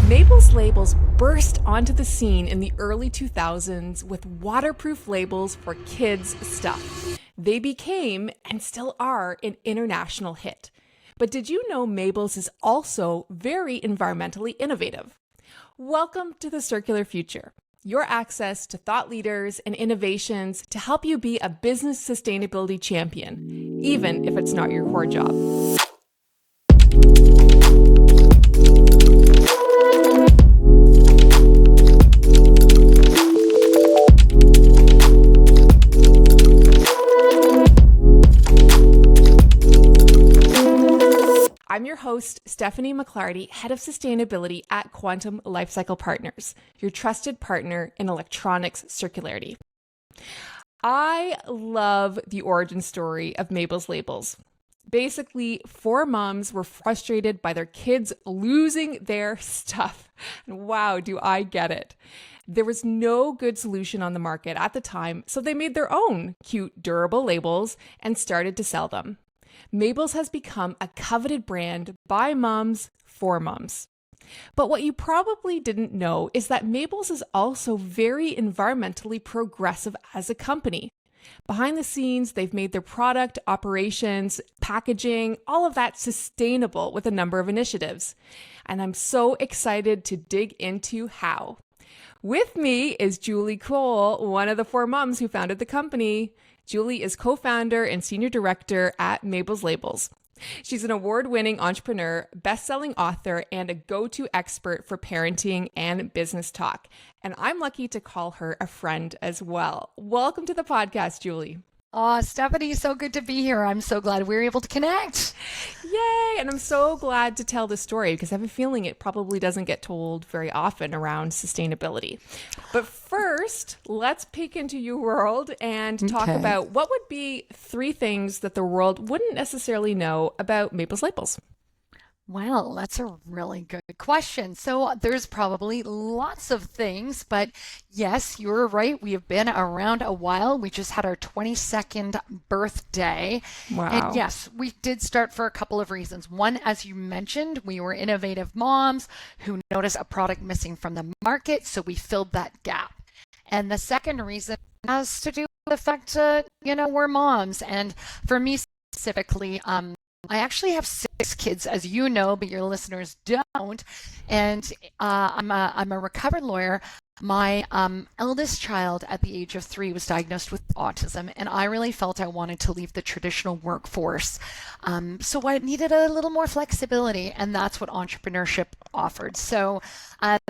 Mabel's Labels burst onto the scene in the early 2000s with waterproof labels for kids' stuff. They became, and still are, an international hit. But did you know Mabel's is also very environmentally innovative? Welcome to the Circular Future, your access to thought leaders and innovations to help you be a business sustainability champion, even if it's not your core job. I'm your host, Stephanie McLarty, Head of Sustainability at Quantum Lifecycle Partners, your trusted partner in electronics circularity. I love the origin story of Mabel's Labels. Basically, 4 moms were frustrated by their kids losing their stuff. And wow, do I get it. There was no good solution on the market at the time, so they made their own cute, durable labels and started to sell them. Mabel's has become a coveted brand by moms for moms. But what you probably didn't know is that Mabel's is also very environmentally progressive as a company. Behind the scenes, they've made their product, operations, packaging, all of that sustainable with a number of initiatives. And I'm so excited to dig into how. With me is Julie Cole, one of the 4 moms who founded the company. Julie is co-founder and senior director at Mabels Labels. She's an award-winning entrepreneur, best-selling author, and a go-to expert for parenting and business talk. And I'm lucky to call her a friend as well. Welcome to the podcast, Julie. Oh, Stephanie, so good to be here. I'm so glad we were able to connect. Yay! And I'm so glad to tell this story because I have a feeling it probably doesn't get told very often around sustainability. But first, let's peek into your world and talk about what would be 3 things that the world wouldn't necessarily know about Mabel's Labels. Well, that's a really good question. So there's probably lots of things, but yes, you're right. We have been around a while. We just had our 22nd birthday. Wow. And yes, we did start for a couple of reasons. One, as you mentioned, we were innovative moms who noticed a product missing from the market, so we filled that gap. And the second reason has to do with the fact that, we're moms. And for me specifically, I actually have 6 kids, as you know, but your listeners don't. And I'm a recovered lawyer. My eldest child at the age of 3 was diagnosed with autism, and I really felt I wanted to leave the traditional workforce. So I needed a little more flexibility, and that's what entrepreneurship offered. So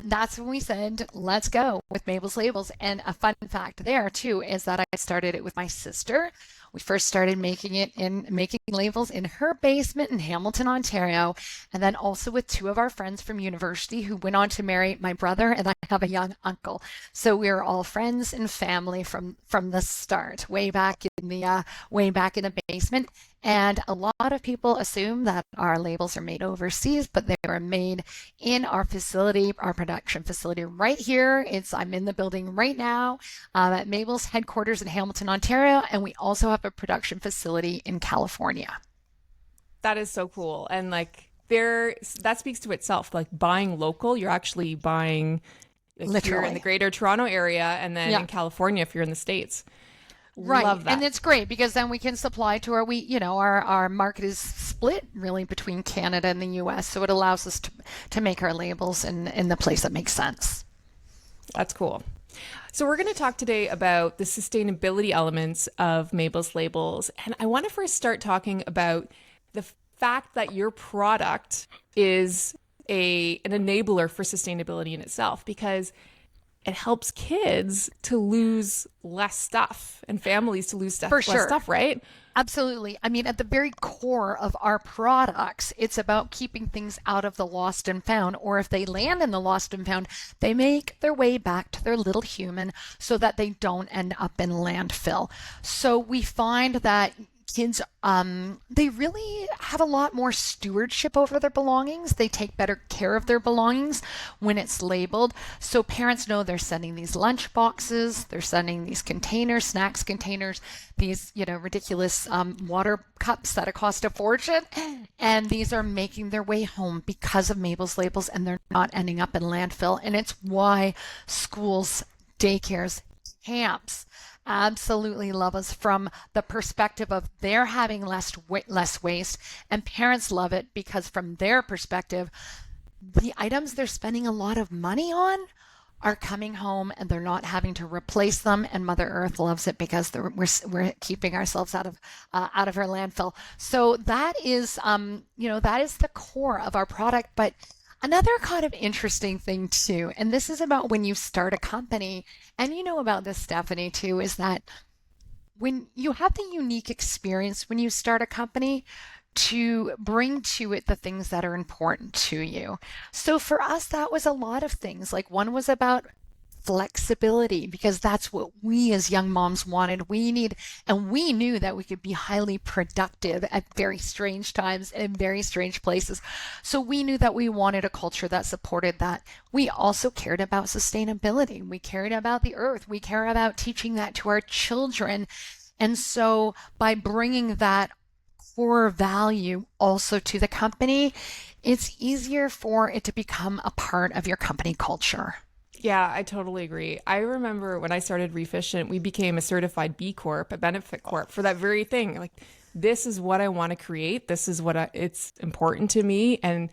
that's when we said, let's go with Mabel's Labels. And a fun fact there, too, is that I started it with my sister. We first started making labels in her basement in Hamilton, Ontario, and then also with 2 of our friends from university who went on to marry my brother, and I have a young uncle. So we were all friends and family from the start, way back in the basement. And a lot of people assume that our labels are made overseas, but they were made in our facility, our production facility right here. I'm in the building right now at Mabel's headquarters in Hamilton, Ontario, and we also have a production facility in California. That is so cool. And that speaks to itself. Like buying local, you're actually buying here in the greater Toronto area, and then in California if you're in the States. Right. Love that. And it's great because then we can supply to our market is split really between Canada and the US. So it allows us to make our labels in the place that makes sense. That's cool. So we're going to talk today about the sustainability elements of Mabel's Labels. And I want to first start talking about the fact that your product is an enabler for sustainability in itself, because it helps kids to lose less stuff and families to lose less stuff, right? Absolutely. I mean, at the very core of our products, it's about keeping things out of the lost and found, or if they land in the lost and found, they make their way back to their little human so that they don't end up in landfill. So we find that kids, they really have a lot more stewardship over their belongings. They take better care of their belongings when it's labeled. So parents know they're sending these lunch boxes, they're sending these containers, snacks containers, these, ridiculous water cups that cost a fortune. And these are making their way home because of Mabel's Labels, and they're not ending up in landfill. And it's why schools, daycares, camps absolutely love us from the perspective of they're having less waste, and parents love it because from their perspective, the items they're spending a lot of money on are coming home and they're not having to replace them, and Mother Earth loves it because we're keeping ourselves out of our landfill. So that is that is the core of our product. But another kind of interesting thing too, and this is about when you start a company, and you know about this, Stephanie, too, is that when you have the unique experience when you start a company to bring to it the things that are important to you. So for us, that was a lot of things. Like one was about flexibility, because that's what we as young moms wanted. And we knew that we could be highly productive at very strange times and in very strange places. So we knew that we wanted a culture that supported that. We also cared about sustainability. We cared about the earth. We care about teaching that to our children. And so by bringing that core value also to the company, it's easier for it to become a part of your company culture. Yeah, I totally agree. I remember when I started Refficient, we became a certified B Corp, a benefit corp, for that very thing. Like, this is what I want to create. This is it's important to me. And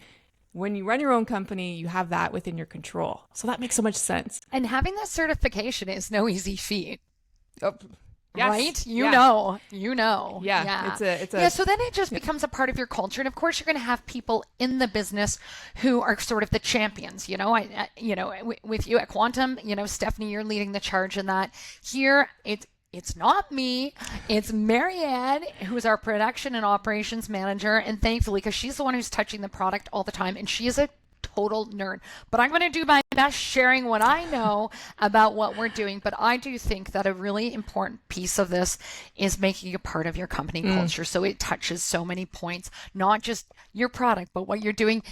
when you run your own company, you have that within your control. So that makes so much sense. And having that certification is no easy feat. Oh, yes. Right? You know. Yeah. It's a Yeah, so then it just becomes a part of your culture. And of course, you're going to have people in the business who are sort of the champions. With you at Quantum, Stephanie, you're leading the charge in that. Here, it's not me, it's Marianne, who's our production and operations manager. And thankfully, because she's the one who's touching the product all the time, and she is a total nerd, but I'm going to do my best sharing what I know about what we're doing. But I do think that a really important piece of this is making it part of your company culture. So it touches so many points, not just your product, but what you're doing,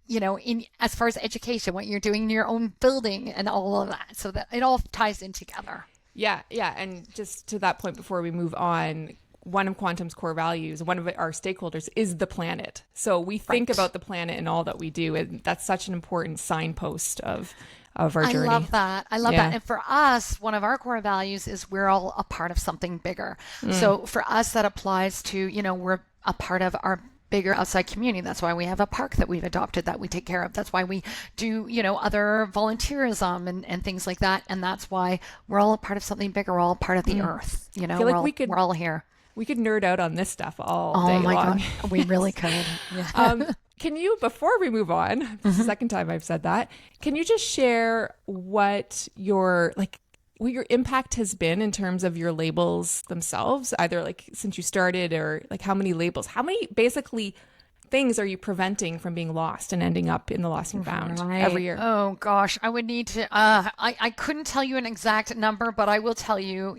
in as far as education, what you're doing in your own building and all of that, so that it all ties in together. Yeah. And just to that point, before we move on, one of Quantum's core values, one of our stakeholders, is the planet. So we think about the planet in all that we do, and that's such an important signpost of our journey. I love that. And for us, one of our core values is we're all a part of something bigger. So for us, that applies to, we're a part of our bigger outside community. That's why we have a park that we've adopted that we take care of. That's why we do, other volunteerism and things like that. And that's why we're all a part of something bigger. We're all part of the earth. I feel like we're all here. We could nerd out on this stuff all day long. Oh my God, we really could. Yeah. Can you, before we move on, this is the second time I've said that, can you just share what your impact has been in terms of your labels themselves, either like since you started, or like how many basically things are you preventing from being lost and ending up in the lost and found every year? Oh gosh, I would need to, I couldn't tell you an exact number, but I will tell you,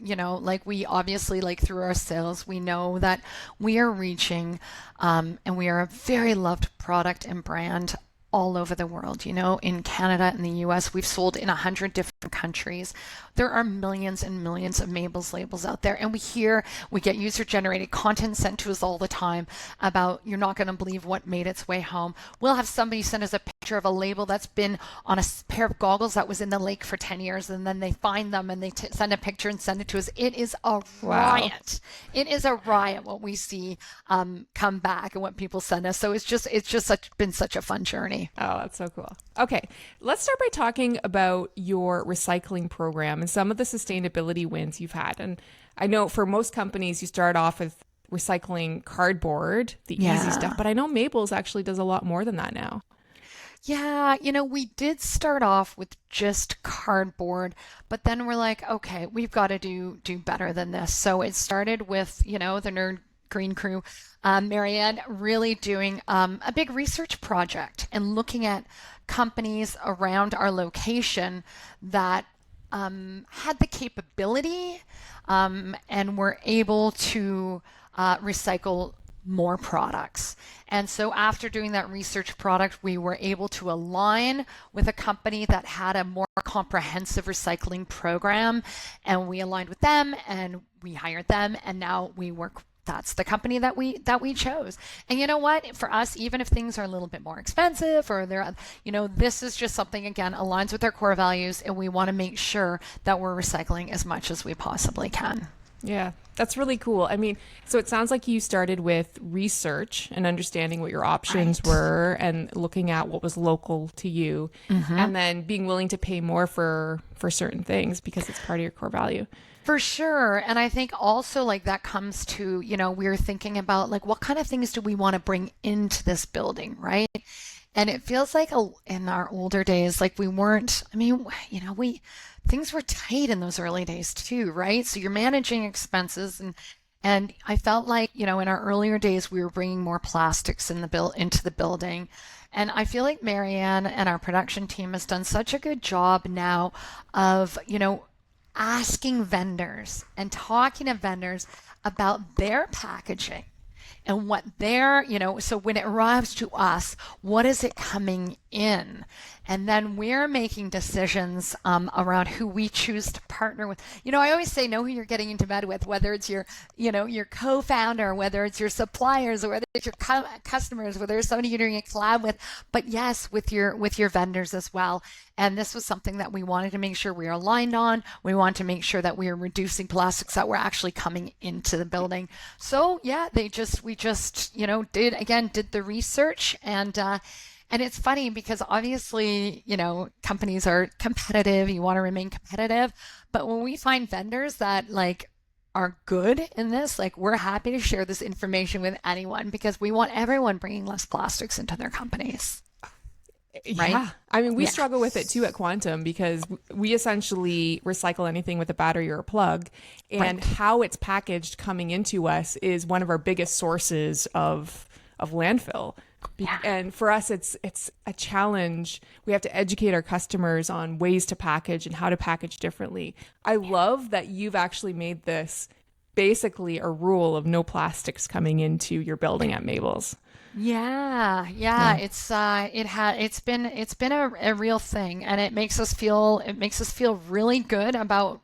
we obviously, through our sales, we know that we are reaching, and we are a very loved product and brand all over the world. In Canada and the US, we've sold in 100 different countries. There are millions and millions of Mabels labels out there, and we get user-generated content sent to us all the time about, you're not going to believe what made its way home. We'll have somebody send us a picture of a label that's been on a pair of goggles that was in the lake for 10 years, and then they find them and they send a picture and send it to us. It is a riot. It is a riot what we see come back and what people send us. So it's just been such a fun journey. Oh, that's so cool. Okay, let's start by talking about your recycling program and some of the sustainability wins you've had. And I know for most companies, you start off with recycling cardboard, the easy stuff, but I know Mabel's actually does a lot more than that now. Yeah, we did start off with just cardboard, but then we're like, okay, we've got to do better than this. So it started with, the Nerd Green Crew, Marianne, really doing a big research project and looking at companies around our location that had the capability and were able to recycle more products. And so after doing that research product, we were able to align with a company that had a more comprehensive recycling program, and we aligned with them and we hired them, and now we work. That's the company that we chose. And you know what? For us, even if things are a little bit more expensive or they're, this is just something, again, aligns with our core values, and we want to make sure that we're recycling as much as we possibly can. Yeah, that's really cool. I mean, so it sounds like you started with research and understanding what your options were and looking at what was local to you, and then being willing to pay more for certain things because it's part of your core value. For sure. And I think also like that comes to, we're thinking about like what kind of things do we want to bring into this building, right? And it feels like in our older days, like we weren't, things were tight in those early days too, right? So you're managing expenses and I felt like, in our earlier days, we were bringing more plastics into the building. And I feel like Marianne and our production team has done such a good job now of, asking vendors and talking to vendors about their packaging and what their, so when it arrives to us, what is it coming in? And then we're making decisions around who we choose to partner with. I always say know who you're getting into bed with, whether it's your, your co-founder, whether it's your suppliers, or whether it's your customers, whether it's somebody you're doing a collab with, but yes, with your vendors as well. And this was something that we wanted to make sure we are aligned on. We wanted to make sure that we are reducing plastics that were actually coming into the building. So yeah, we just did the research and it's funny because obviously, companies are competitive. You want to remain competitive. But when we find vendors that like are good in this, like we're happy to share this information with anyone because we want everyone bringing less plastics into their companies. Right? Yeah. I mean, we struggle with it too at Quantum because we essentially recycle anything with a battery or a plug, and how it's packaged coming into us is one of our biggest sources of landfill. Yeah. And for us, it's a challenge. We have to educate our customers on ways to package and how to package differently. I love that you've actually made this basically a rule of no plastics coming into your building at Mabels. Yeah. It's been a real thing, and it makes us feel really good about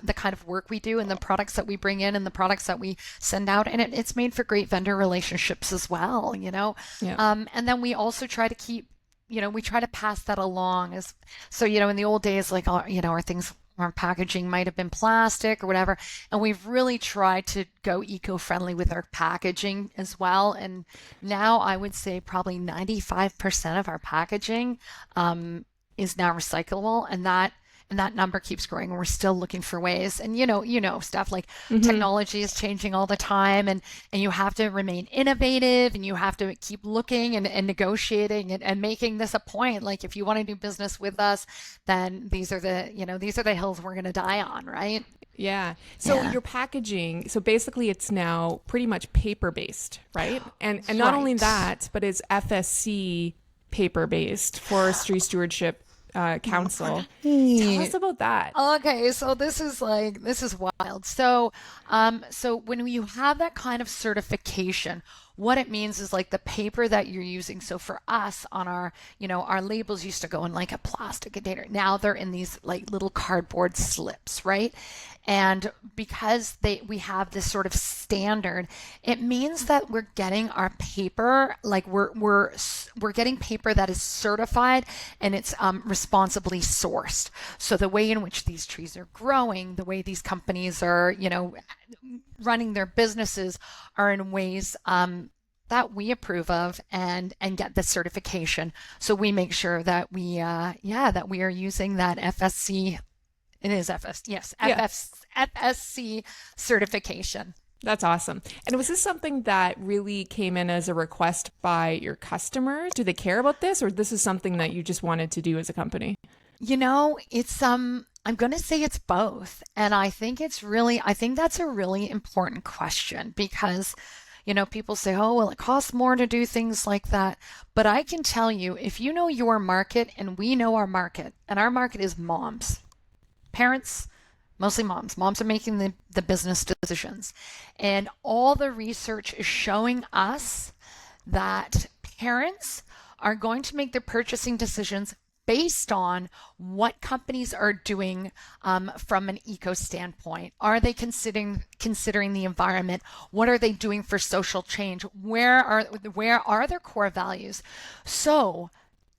the kind of work we do and the products that we bring in and the products that we send out, and it's made for great vendor relationships as well. Yeah. And then we also try to keep, we try to pass that along as so. In the old days, like our packaging might have been plastic or whatever. And we've really tried to go eco-friendly with our packaging as well. And now I would say probably 95% of our packaging is now recyclable. And that number keeps growing. We're still looking for ways. And stuff like technology is changing all the time, and you have to remain innovative, and you have to keep looking and negotiating and making this a point. Like if you want to do business with us, then these are the hills we're going to die on, right? Yeah. So your packaging, so basically it's now pretty much paper-based, right? And not only that, but it's FSC paper-based, Forestry Stewardship Council. Tell us about that. Okay, so this is wild. So when you have that kind of certification, what it means is like the paper that you're using. So for us on our labels used to go in like a plastic container. Now they're in these like little cardboard slips, right? And because we have this sort of standard, it means that we're getting our paper, like we're getting paper that is certified and it's responsibly sourced. So the way in which these trees are growing, the way these companies are, running their businesses are in ways that we approve of and get the certification. So we make sure that we are using that FSC. It is FSC certification. That's awesome. And was this something that really came in as a request by your customers? Do they care about this, or this is something that you just wanted to do as a company? It's I'm going to say it's both. And I think that's a really important question because people say, oh, well, it costs more to do things like that. But I can tell you, if you know your market and we know our market, and our market is moms, parents, mostly moms. Moms are making the business decisions. And all the research is showing us that parents are going to make their purchasing decisions based on what companies are doing from an eco standpoint. Are they considering the environment? What are they doing for social change? Where are their core values? So,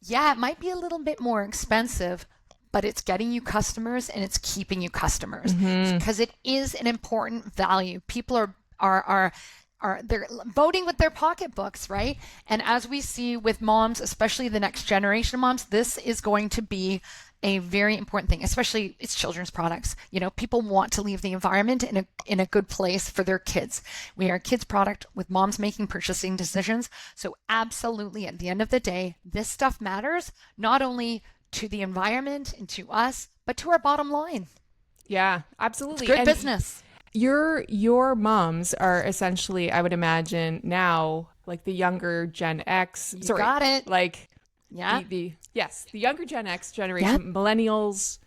yeah, it might be a little bit more expensive, but it's getting you customers and it's keeping you customers because it is an important value. People are they're voting with their pocketbooks, right? And as we see with moms, especially the next generation of moms, this is going to be a very important thing, especially it's children's products. People want to leave the environment in a good place for their kids. We are a kids product with moms making purchasing decisions. So absolutely, at the end of the day, this stuff matters not only to the environment and to us, but to our bottom line. Yeah, absolutely. It's good business. Your moms are essentially, I would imagine now, like the younger Gen X. You got it. Like, yeah, the younger Gen X generation, millennials,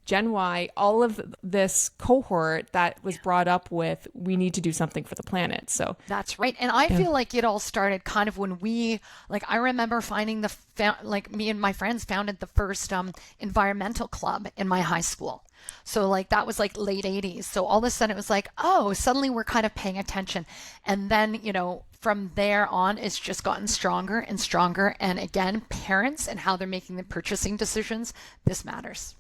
Gen Y, all of this cohort that was brought up with, we need to do something for the planet. So that's right. And I feel like it all started kind of when I remember finding me and my friends founded the first environmental club in my high school. So that was late 80s. So all of a sudden it was suddenly we're kind of paying attention. And then, from there on, it's just gotten stronger and stronger. And again, parents and how they're making the purchasing decisions, this matters.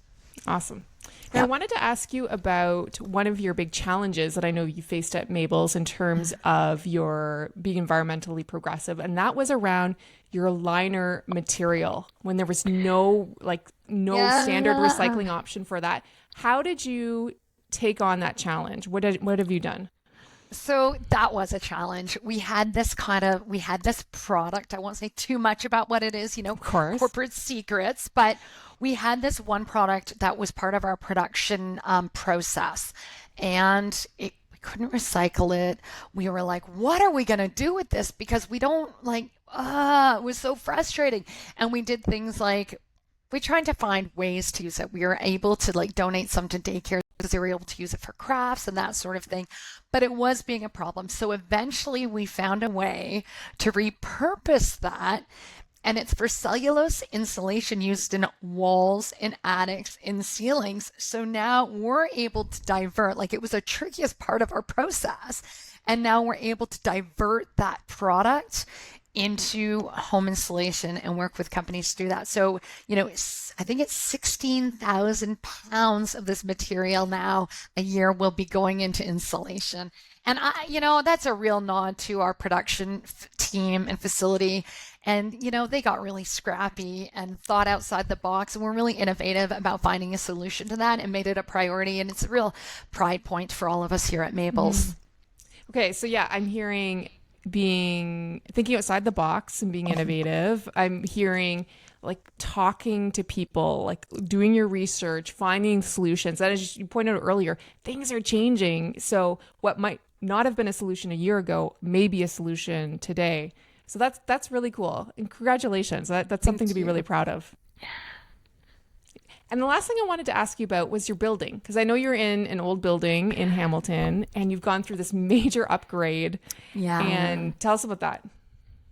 Awesome. Now, I wanted to ask you about one of your big challenges that I know you faced at Mabels in terms of your being environmentally progressive, and that was around your liner material when there was no standard recycling option for that. How did you take on that challenge? What have you done? So that was a challenge. We had this product. I won't say too much about what it is, of course, corporate secrets, but we had this one product that was part of our production process, and we couldn't recycle it. We were like, what are we going to do with this? Because we don't it was so frustrating. And we did things like, we tried to find ways to use it. We were able to donate some to daycare because they were able to use it for crafts and that sort of thing. But it was being a problem. So eventually we found a way to repurpose that. And it's for cellulose insulation used in walls, in attics, in ceilings. So now we're able to divert, it was the trickiest part of our process. And now we're able to divert that product into home insulation and work with companies to do that. So, I think it's 16,000 pounds of this material now a year will be going into insulation. And that's a real nod to our production team and facility. And, they got really scrappy and thought outside the box and were really innovative about finding a solution to that and made it a priority. And it's a real pride point for all of us here at Mabels. Okay. So yeah, I'm hearing thinking outside the box and being innovative. I'm hearing talking to people, doing your research, finding solutions. And as you pointed out earlier, things are changing. So what might not have been a solution a year ago may be a solution today. So that's really cool. And congratulations. That's something to be really proud of. And the last thing I wanted to ask you about was your building, because I know you're in an old building in Hamilton and you've gone through this major upgrade. Yeah. And tell us about that.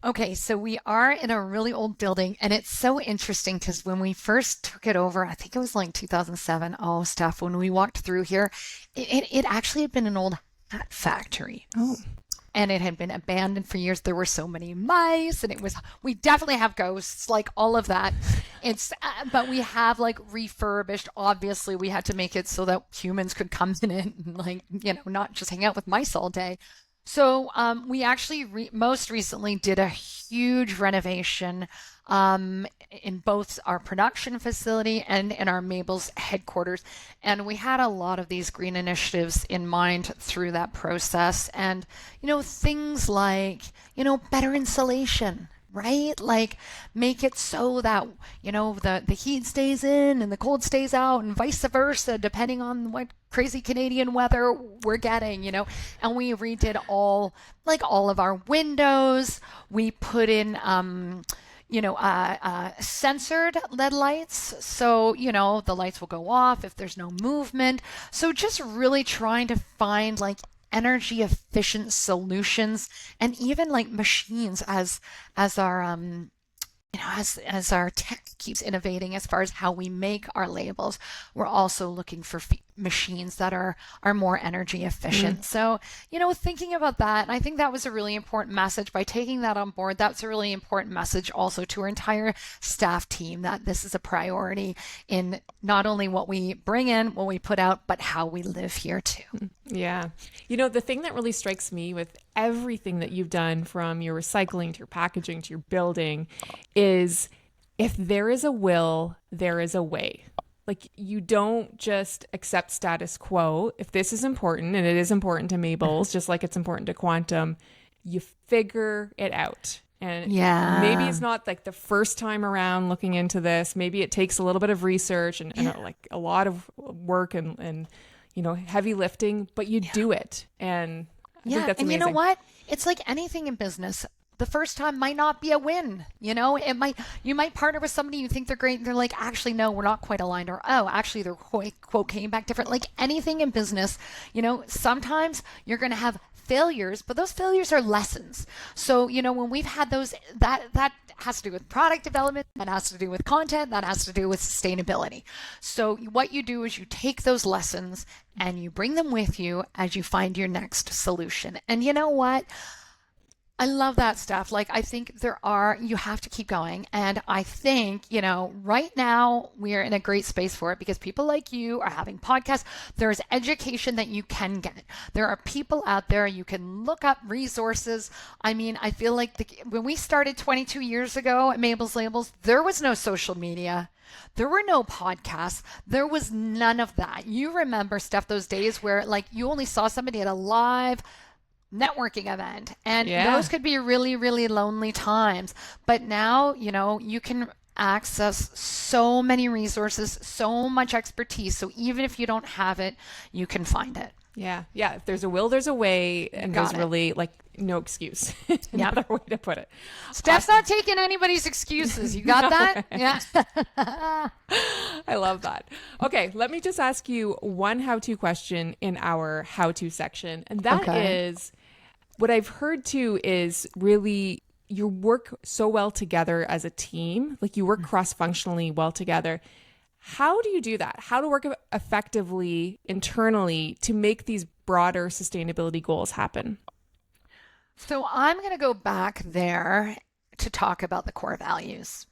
Okay, so we are in a really old building, and it's so interesting because when we first took it over, I think it was 2007. Oh, Steph, when we walked through here, it actually had been an old hat factory. Oh. And it had been abandoned for years. There were so many mice, and we definitely have ghosts, all of that. But we have refurbished. Obviously, we had to make it so that humans could come in and not just hang out with mice all day. So we actually most recently did a huge renovation in both our production facility and in our Mabels headquarters. And we had a lot of these green initiatives in mind through that process. And, things like, better insulation, right? Make it so that, the heat stays in and the cold stays out and vice versa, depending on what crazy Canadian weather we're getting, and we redid all of our windows. We put in, censored LED lights. So, the lights will go off if there's no movement. So just really trying to find like energy efficient solutions, and even like machines as our as our tech keeps innovating as far as how we make our labels, we're also looking for machines that are more energy efficient. So, thinking about that, and I think that was a really important message. By taking that on board, that's a really important message also to our entire staff team, that this is a priority in not only what we bring in, what we put out, but how we live here too. Yeah. The thing that really strikes me with everything that you've done, from your recycling to your packaging to your building, is if there is a will, there is a way. Like, you don't just accept status quo. If this is important, and it is important to Mabels, just like it's important to Quantum, you figure it out. And maybe it's not like the first time around looking into this. Maybe it takes a little bit of research and like a lot of work and heavy lifting, but you do it. And I think that's amazing. And you know what? It's like anything in business. The first time might not be a win. You might partner with somebody, you think they're great, and they're like, actually, no, we're not quite aligned. Or, oh, actually, their quote came back different. Like anything in business, sometimes you're going to have failures, but those failures are lessons. So, when we've had those, that has to do with product development, that has to do with content, that has to do with sustainability. So what you do is you take those lessons and you bring them with you as you find your next solution. And you know what? I love that stuff. Like, I think you have to keep going. And I think, right now we're in a great space for it because people like you are having podcasts. There's education that you can get. There are people out there. You can look up resources. I mean, I feel like when we started 22 years ago at Mabels Labels, there was no social media. There were no podcasts. There was none of that. You remember, Steph, those days where like you only saw somebody at a live networking event, and those could be really, really lonely times. But now, you can access so many resources, so much expertise. So even if you don't have it, you can find it. Yeah. If there's a will, there's a way, and there's really like no excuse. Another way to put it. Steph's not taking anybody's excuses. You got that? Yeah. I love that. Okay, let me just ask you one how-to question in our how-to section, and that is, what I've heard too is really you work so well together as a team, like you work cross-functionally well together. How do you do that? How to work effectively internally to make these broader sustainability goals happen? So I'm going to go back there to talk about the core values.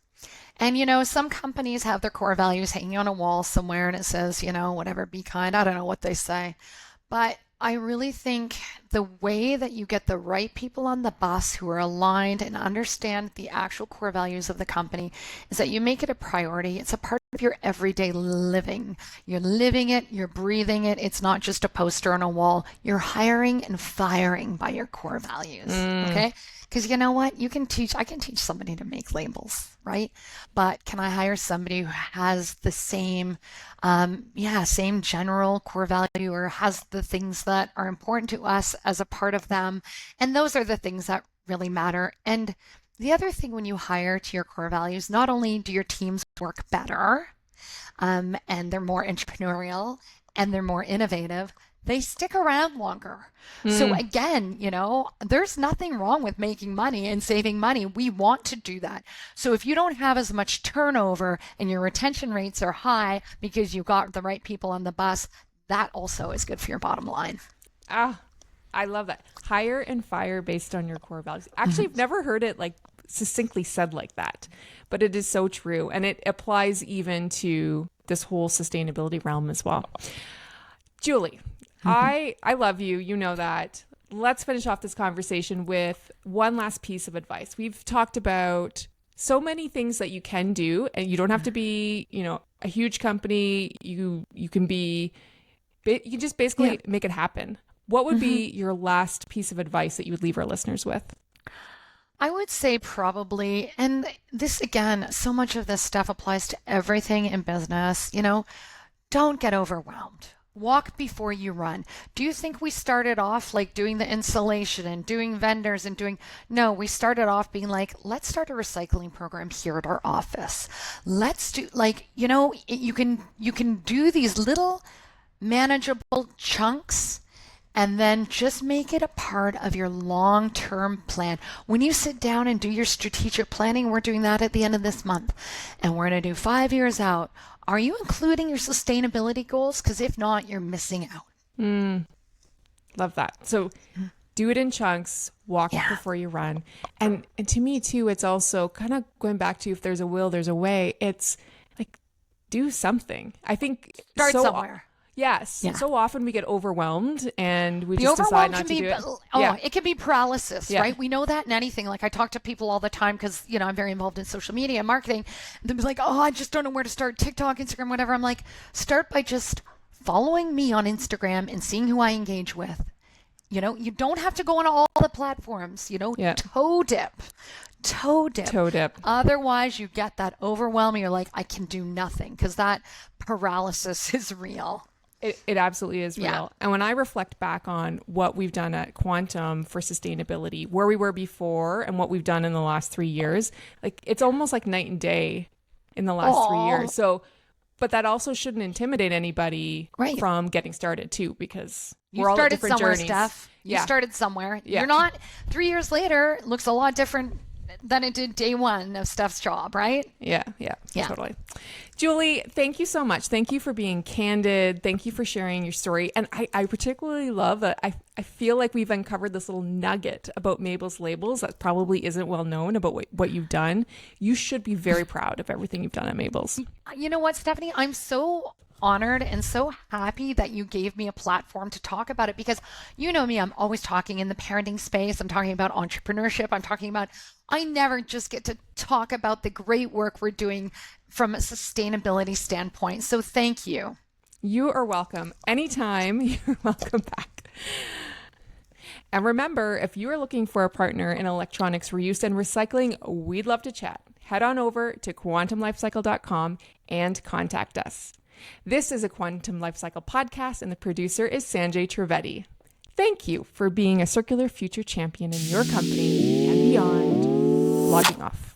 And, some companies have their core values hanging on a wall somewhere and it says, whatever, be kind. I don't know what they say. But I really think the way that you get the right people on the bus who are aligned and understand the actual core values of the company is that you make it a priority. It's a part of your everyday living. You're living it, you're breathing it. It's not just a poster on a wall. You're hiring and firing by your core values. Okay? Because you know what? I can teach somebody to make labels, right? But can I hire somebody who has the same general core value, or has the things that are important to us as a part of them? And those are the things that really matter. And the other thing, when you hire to your core values, not only do your teams work better, and they're more entrepreneurial and they're more innovative, they stick around longer. So again, there's nothing wrong with making money and saving money. We want to do that. So if you don't have as much turnover and your retention rates are high because you got the right people on the bus, that also is good for your bottom line. I love that. Hire and fire based on your core values. Actually, I've never heard it like succinctly said like that, but it is so true. And it applies even to this whole sustainability realm as well. Julie, I love you. You know that. Let's finish off this conversation with one last piece of advice. We've talked about so many things that you can do, and you don't have to be, a huge company. You can just basically make it happen. What would be your last piece of advice that you would leave our listeners with? I would say probably, and this again, so much of this stuff applies to everything in business, don't get overwhelmed. Walk before you run. Do you think we started off like doing the installation and doing vendors and doing, no, we started off being like, let's start a recycling program here at our office. Let's do like, you can do these little manageable chunks and then just make it a part of your long-term plan. When you sit down and do your strategic planning, we're doing that at the end of this month, and we're going to do 5 years out. Are you including your sustainability goals? Because if not, you're missing out. Love that. So do it in chunks, walk before you run. And to me too, it's also kind of going back to, if there's a will, there's a way. It's like, do something. I think start somewhere. Yes. Yeah. So often we get overwhelmed and we the just decide not to do it. It can be paralysis, right? We know that in anything. Like I talk to people all the time because, I'm very involved in social media and marketing. They'll be like, oh, I just don't know where to start. TikTok, Instagram, whatever. I'm like, start by just following me on Instagram and seeing who I engage with. You don't have to go on all the platforms, toe dip. Otherwise you get that overwhelm and you're like, I can do nothing, because that paralysis is real. It absolutely is real. Yeah. And when I reflect back on what we've done at Quantum for sustainability, where we were before and what we've done in the last 3 years, like it's almost like night and day in the last 3 years. So, but that also shouldn't intimidate anybody from getting started too, because we're all at different journeys. Steph. You started somewhere. Yeah. You're not 3 years later, it looks a lot different than it did day one of Steph's job, right? Yeah, totally. Julie, thank you so much. Thank you for being candid. Thank you for sharing your story. And I particularly love that I feel like we've uncovered this little nugget about Mabels Labels that probably isn't well known about what you've done. You should be very proud of everything you've done at Mabels. You know what, Stephanie? I'm so honored and so happy that you gave me a platform to talk about it, because you know me, I'm always talking in the parenting space. I'm talking about entrepreneurship. I never just get to talk about the great work we're doing from a sustainability standpoint. So thank you. You are welcome. Anytime, you're welcome back. And remember, if you are looking for a partner in electronics reuse and recycling, we'd love to chat. Head on over to quantumlifecycle.com and contact us. This is a Quantum Lifecycle podcast, and the producer is Sanjay Trivedi. Thank you for being a circular future champion in your company and beyond. Logging off.